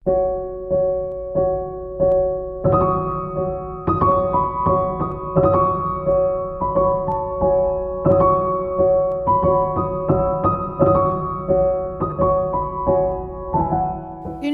Une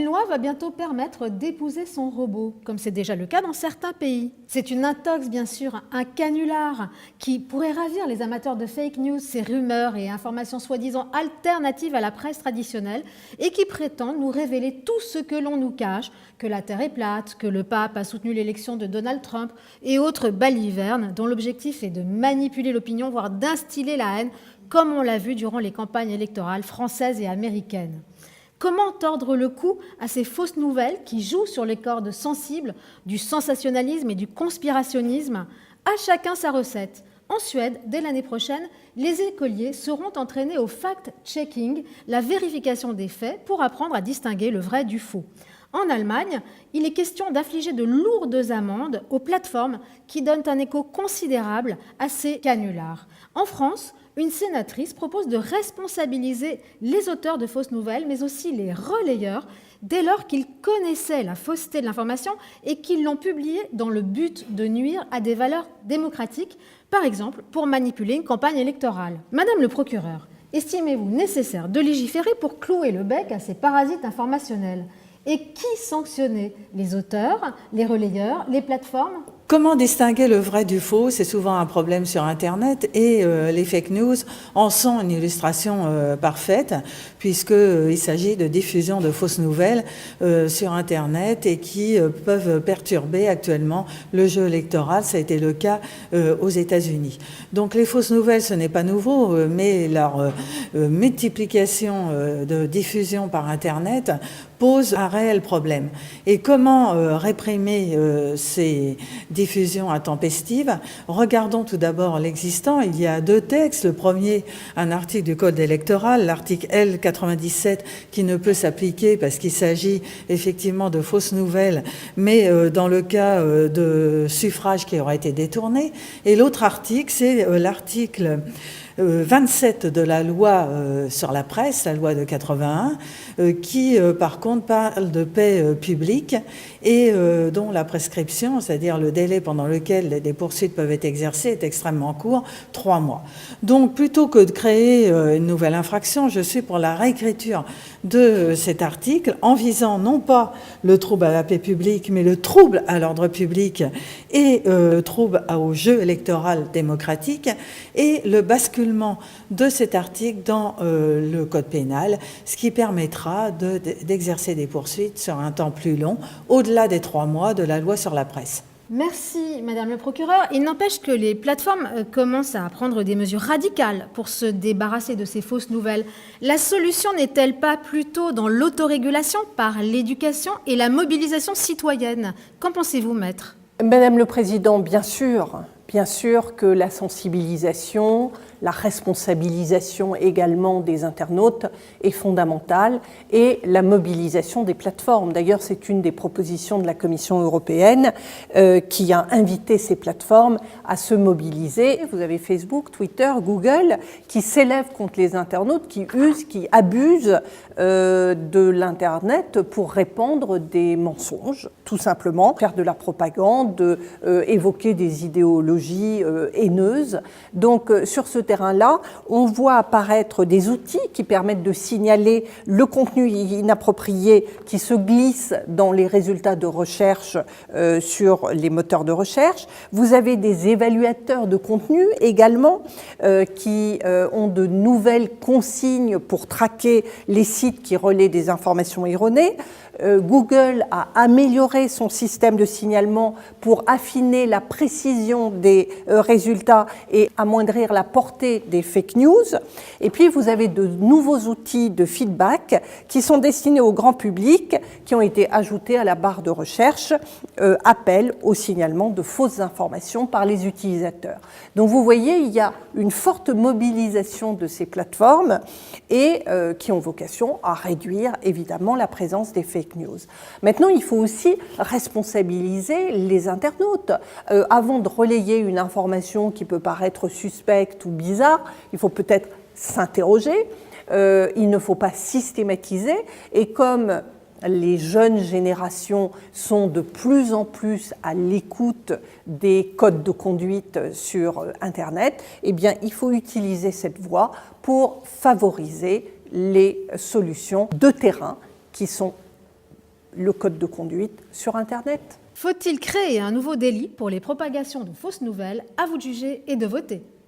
loi va bientôt permettre d'épouser son robot, comme c'est déjà le cas dans certains pays. C'est une intox, bien sûr, un canular qui pourrait ravir les amateurs de fake news, ces rumeurs et informations soi-disant alternatives à la presse traditionnelle et qui prétendent nous révéler tout ce que l'on nous cache, que la Terre est plate, que le pape a soutenu l'élection de Donald Trump et autres balivernes dont l'objectif est de manipuler l'opinion, voire d'instiller la haine, comme on l'a vu durant les campagnes électorales françaises et américaines. Comment tordre le cou à ces fausses nouvelles qui jouent sur les cordes sensibles du sensationnalisme et du conspirationnisme? À chacun sa recette. En Suède, dès l'année prochaine, les écoliers seront entraînés au fact-checking, la vérification des faits, pour apprendre à distinguer le vrai du faux. En Allemagne, il est question d'infliger de lourdes amendes aux plateformes qui donnent un écho considérable à ces canulars. En France, une sénatrice propose de responsabiliser les auteurs de fausses nouvelles, mais aussi les relayeurs, dès lors qu'ils connaissaient la fausseté de l'information et qu'ils l'ont publiée dans le but de nuire à des valeurs démocratiques, par exemple pour manipuler une campagne électorale. Madame le procureur, estimez-vous nécessaire de légiférer pour clouer le bec à ces parasites informationnels? Et qui sanctionnait? Les auteurs, les relayeurs, les plateformes? Comment distinguer le vrai du faux? C'est souvent un problème sur Internet et les fake news en sont une illustration parfaite puisqu'il s'agit de diffusion de fausses nouvelles sur Internet et qui peuvent perturber actuellement le jeu électoral. Ça a été le cas aux États-Unis. Donc les fausses nouvelles, ce n'est pas nouveau, mais leur multiplication de diffusion par Internet pose un réel problème. Et comment réprimer ces diffusion intempestive? Regardons tout d'abord l'existant. Il y a deux textes. Le premier, un article du Code électoral, l'article L97, qui ne peut s'appliquer parce qu'il s'agit effectivement de fausses nouvelles, mais dans le cas de suffrage qui aurait été détourné. Et l'autre article, c'est l'article 27 de la loi sur la presse, la loi de 81, qui par contre parle de paix publique et dont la prescription, c'est-à-dire le délai pendant lequel des poursuites peuvent être exercées, est extrêmement court, 3 mois. Donc plutôt que de créer une nouvelle infraction, je suis pour la réécriture de cet article en visant non pas le trouble à la paix publique, mais le trouble à l'ordre public et le trouble au jeu électoral démocratique et le basculement de cet article dans le code pénal, ce qui permettra d'exercer des poursuites sur un temps plus long, au-delà des 3 mois de la loi sur la presse. Merci, Madame le procureur. Il n'empêche que les plateformes commencent à prendre des mesures radicales pour se débarrasser de ces fausses nouvelles. La solution n'est-elle pas plutôt dans l'autorégulation par l'éducation et la mobilisation citoyenne? Qu'en pensez-vous, maître? Madame le Président, bien sûr que la sensibilisation, la responsabilisation également des internautes est fondamentale et la mobilisation des plateformes. D'ailleurs, c'est une des propositions de la Commission européenne qui a invité ces plateformes à se mobiliser. Vous avez Facebook, Twitter, Google qui s'élèvent contre les internautes, qui usent, qui abusent de l'Internet pour répandre des mensonges, tout simplement, faire de la propagande, évoquer des idéologies haineuses. Donc, sur ce terrain-là, on voit apparaître des outils qui permettent de signaler le contenu inapproprié qui se glisse dans les résultats de recherche sur les moteurs de recherche. Vous avez des évaluateurs de contenu également qui ont de nouvelles consignes pour traquer les sites qui relaient des informations erronées. Google a amélioré son système de signalement pour affiner la précision des résultats et amoindrir la portée des fake news. Et puis, vous avez de nouveaux outils de feedback qui sont destinés au grand public, qui ont été ajoutés à la barre de recherche, appel au signalement de fausses informations par les utilisateurs. Donc, vous voyez, il y a une forte mobilisation de ces plateformes et qui ont vocation à réduire, évidemment, la présence des fake news. Maintenant, il faut aussi responsabiliser les internautes. Avant de relayer une information qui peut paraître suspecte ou bizarre, il faut peut-être s'interroger. Il ne faut pas systématiser. Et comme les jeunes générations sont de plus en plus à l'écoute des codes de conduite sur Internet, eh bien, il faut utiliser cette voie pour favoriser les solutions de terrain qui sont le code de conduite sur Internet. Faut-il créer un nouveau délit pour les propagations de fausses nouvelles? À vous de juger et de voter.